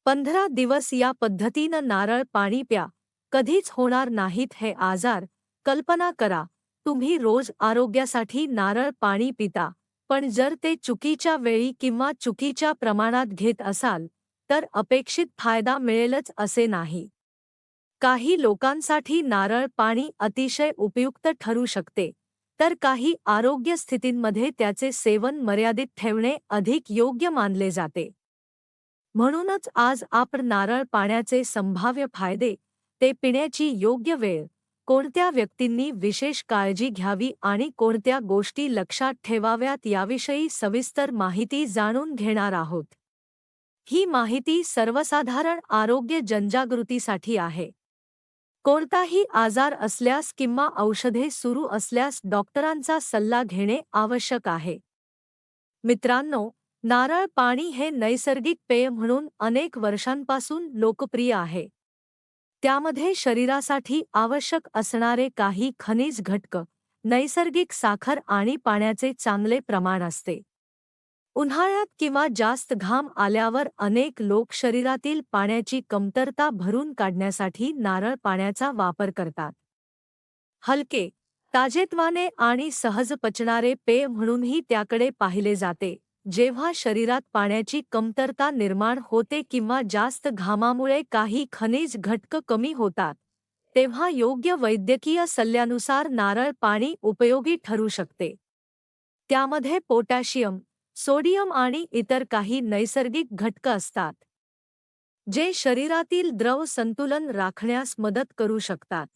15 दिवस या पद्धतीनं नारळ पाणी प्या. कधीच होणार नाहीत हे आजार. कल्पना करा, तुम्ही रोज आरोग्यासाठी नारळ पाणी पिता, पण जर ते चुकीच्या वेळी किंवा चुकीच्या प्रमाणात घेत असाल, तर अपेक्षित फायदा मिळेलच असे नाही. काही लोकांसाठी नारळ पाणी अतिशय उपयुक्त ठरू शकते, तर काही आरोग्य स्थितींमध्ये त्याचे सेवन मर्यादित ठेवणे अधिक योग्य मानले जाते. म्हणूनच आज आपण नारळ पाण्याचे संभाव्य फायदे, ते पिण्याची योग्य वेळ, कोणत्या व्यक्तींनी विशेष काळजी घ्यावी आणि कोणत्या गोष्टी लक्षात ठेवाव्यात याविषयी सविस्तर माहिती जाणून घेणार आहोत. ही माहिती सर्वसाधारण आरोग्य जनजागृतीसाठी आहे. कोणताही आजार असल्यास किंवा औषधे सुरू असल्यास डॉक्टरांचा सल्ला घेणे आवश्यक आहे. मित्रांनो, नारळ पाणी हे नैसर्गिक पेय म्हणून अनेक वर्षांपासून लोकप्रिय आहे. त्यामध्ये शरीरासाठी आवश्यक असणारे काही खनिज घटक, नैसर्गिक साखर आणि पाण्याचे चांगले प्रमाण असते. उन्हाळ्यात किंवा जास्त घाम आल्यावर अनेक लोक शरीरातील पाण्याची कमतरता भरून काढण्यासाठी नारळ पाण्याचा वापर करतात. हलके, ताजेतवाने आणि सहज पचणारे पेय म्हणूनही त्याकडे पाहिले जाते. जेव्हा शरीरात पाण्याची कमतरता निर्माण होते किंवा जास्त घामामुळे काही खनिज घटक कमी होतात, तेव्हा योग्य वैद्यकीय सल्ल्यानुसार नारळ पाणी उपयोगी ठरू शकते. त्यामध्ये पोटॅशियम, सोडियम आणि इतर काही नैसर्गिक घटक असतात, जे शरीरातील द्रव संतुलन राखण्यास मदत करू शकतात.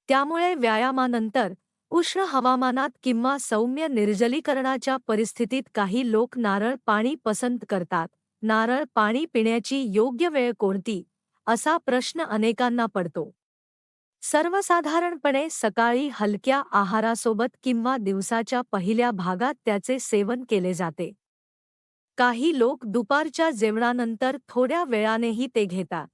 त्यामुळे व्यायामानंतर, उष्ण हवामानात किंवा सौम्य निर्जलीकरणाच्या परिस्थितीत काही लोक नारळ पाणी पसंत करतात. नारळ पाणी पिण्याची योग्य वेळ कोणती, असा प्रश्न अनेकांना पडतो. सर्वसाधारणपणे सकाळी हलक्या आहारासोबत किंवा दिवसाच्या पहिल्या भागात त्याचे सेवन केले जाते. काही लोक दुपारच्या जेवणानंतर थोड्या वेळानेही ते घेतात.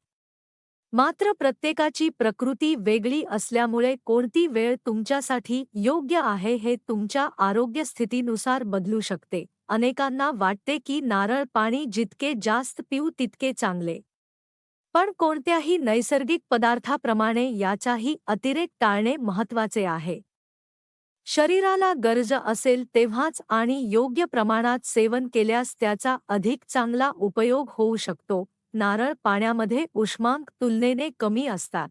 मात्र प्रत्येकाची प्रकृती वेगळी असल्यामुळे कोणती वेळ तुमच्यासाठी योग्य आहे हे तुमच्या आरोग्यस्थितीनुसार बदलू शकते. अनेकांना वाटते की नारळ पाणी जितके जास्त पिऊ तितके चांगले. पण कोणत्याही नैसर्गिक पदार्थाप्रमाणे याचाही अतिरेक टाळणे महत्त्वाचे आहे. शरीराला गरज असेल तेव्हाच आणि योग्य प्रमाणात सेवन केल्यास त्याचा अधिक चांगला उपयोग होऊ शकतो. नारळ पाण्यामध्ये उष्मांक तुलनेने कमी असतात.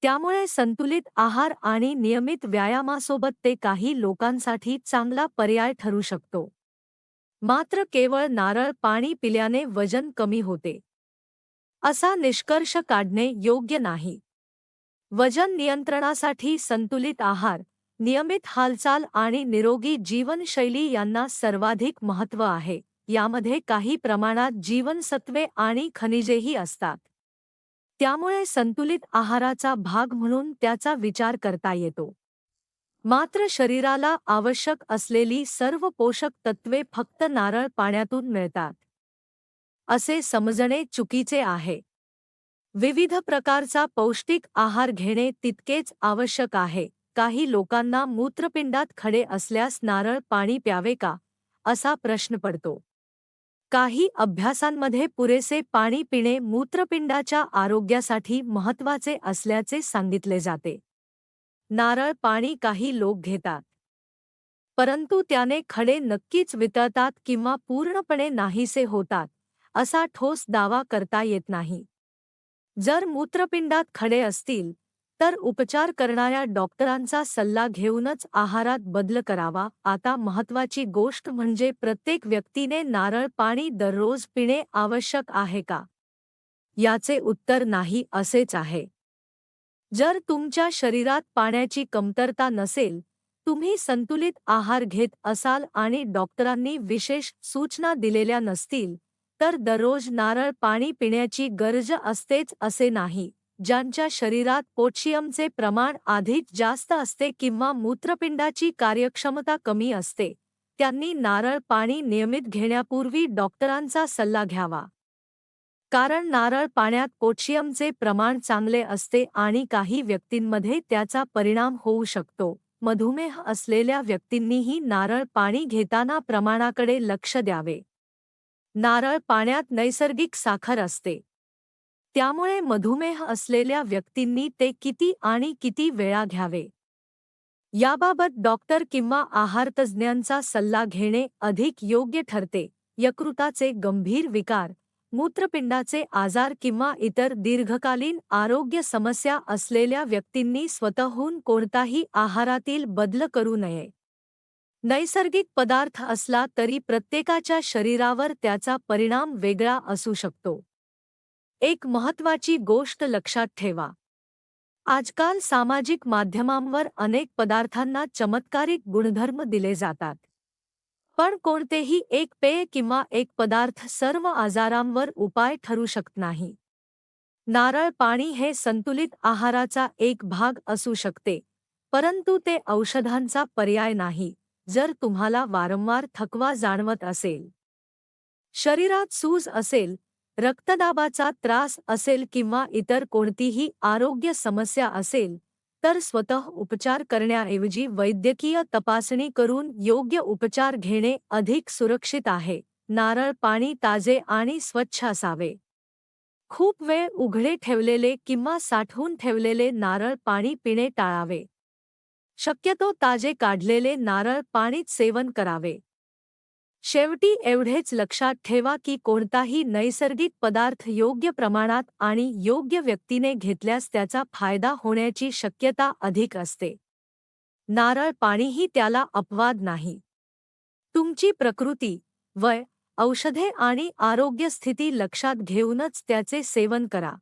त्यामुळे संतुलित आहार आणि नियमित व्यायामासोबत ते काही लोकांसाठी चांगला पर्याय ठरू शकतो. मात्र केवळ नारळ पाणी पिल्याने वजन कमी होते, असा निष्कर्ष काढणे योग्य नाही. वजन नियंत्रणासाठी संतुलित आहार, नियमित हालचाल आणि निरोगी जीवनशैली यांना सर्वाधिक महत्त्व आहे. यामध्ये काही प्रमाणात जीवनसत्वे आणि खनिजेही असतात. त्यामुळे संतुलित आहाराचा भाग म्हणून त्याचा विचार करता येतो. मात्र शरीराला आवश्यक असलेली सर्व पोषक तत्त्वे फक्त नारळ पाण्यातून मिळतात, असे समजणे चुकीचे आहे. विविध प्रकारचा पौष्टिक आहार घेणे तितकेच आवश्यक आहे. काही लोकांना मूत्रपिंडात खडे असल्यास नारळ पाणी प्यावे का, असा प्रश्न पडतो. काही अभ्यासांमध्ये पुरेसे पाणी पिणे मूत्रपिंडाच्या आरोग्यासाठी महत्त्वाचे असल्याचे सांगितले जाते. नारळ पाणी काही लोक घेतात, परंतु त्याने खडे नक्कीच वितळतात किंवा पूर्णपणे नाहीसे होतात, असा ठोस दावा करता येत नाही. जर मूत्रपिंडात खडे असतील, तर उपचार करणाऱ्या डॉक्टरांचा सल्ला घेऊनच आहारात बदल करावा. आता महत्त्वाची गोष्ट म्हणजे प्रत्येक व्यक्तीने नारळ पाणी दररोज पिणे आवश्यक आहे का? याचे उत्तर नाही असेच आहे. जर तुमच्या शरीरात पाण्याची कमतरता नसेल, तुम्ही संतुलित आहार घेत असाल आणि डॉक्टरांनी विशेष सूचना दिलेल्या नसतील, तर दररोज नारळ पाणी पिण्याची गरज असतेच असे नाही. ज्यांच्या शरीरात पोटॅशियमचे प्रमाण आधीच जास्त असते किंवा मूत्रपिंडाची कार्यक्षमता कमी असते, त्यांनी नारळ पाणी नियमित घेण्यापूर्वी डॉक्टरांचा सल्ला घ्यावा. कारण नारळ पाण्यात पोटॅशियमचे प्रमाण चांगले असते आणि काही व्यक्तींमध्ये त्याचा परिणाम होऊ शकतो. मधुमेह असलेल्या व्यक्तींनीही नारळ पाणी घेताना प्रमाणाकडे लक्ष द्यावे. नारळ पाण्यात नैसर्गिक साखर असते. त्यामुळे मधुमेह असलेल्या व्यक्तींनी ते किती आणि किती वेळा घ्यावे याबाबत डॉक्टर किंवा आहारतज्ज्ञांचा सल्ला घेणे अधिक योग्य ठरते. यकृताचे गंभीर विकार, मूत्रपिंडाचे आजार किंवा इतर दीर्घकालीन आरोग्य समस्या असलेल्या व्यक्तींनी स्वतःहून कोणताही आहारातील बदल करू नये. नैसर्गिक पदार्थ असला तरी प्रत्येकाच्या शरीरावर त्याचा परिणाम वेगळा असू शकतो. एक महत्त्वाची गोष्ट लक्षात ठेवा. आजकाल सामाजिक माध्यमांवर अनेक पदार्थांना चमत्कारिक गुणधर्म दिले जातात. पण कोणतेही एक पेय किंवा एक पदार्थ सर्व आजारांवर उपाय ठरू शकत नाही. नारळ पाणी हे संतुलित आहाराचा एक भाग असू शकते, परंतु ते औषधांचा पर्याय नाही. जर तुम्हाला वारंवार थकवा जाणवत असेल, शरीरात सूज असेल, रक्तदाबाचा त्रास असेल किंवा इतर कोणतीही आरोग्य समस्या असेल, तर स्वतः उपचार करण्याऐवजी वैद्यकीय तपासणी करून योग्य उपचार घेणे अधिक सुरक्षित आहे. नारळ पाणी ताजे आणि स्वच्छ असावे. खूप वेळ उघडे ठेवलेले किंवा साठवून ठेवलेले नारळ पाणी पिणे टाळावे. शक्यतो ताजे काढलेले नारळ पाणीच सेवन करावे. शेवटी एवढेच लक्षात ठेवा की कोणताही नैसर्गिक पदार्थ योग्य प्रमाणात आणि योग्य व्यक्तीने घेतल्यास त्याचा फायदा होण्याची शक्यता अधिक असते. नारळ पाणीही त्याला अपवाद नाही. तुमची प्रकृती, वय, औषधे आणि आरोग्य स्थिती लक्षात घेऊनच त्याचे सेवन करा.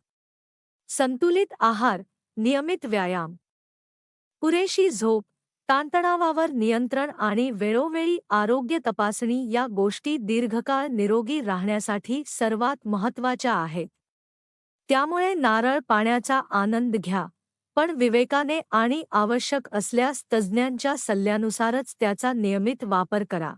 संतुलित आहार, नियमित व्यायाम, पुरेशी झोप, ताणतणावावर नियंत्रण आणि वेळोवेळी आरोग्य तपासणी या गोष्टी दीर्घकाळ निरोगी राहण्यासाठी सर्वात महत्त्वाच्या आहेत. त्यामुळे नारळ पाण्याचा आनंद घ्या, पण विवेकाने आणि आवश्यक असल्यास तज्ज्ञांच्या सल्ल्यानुसारच त्याचा नियमित वापर करा.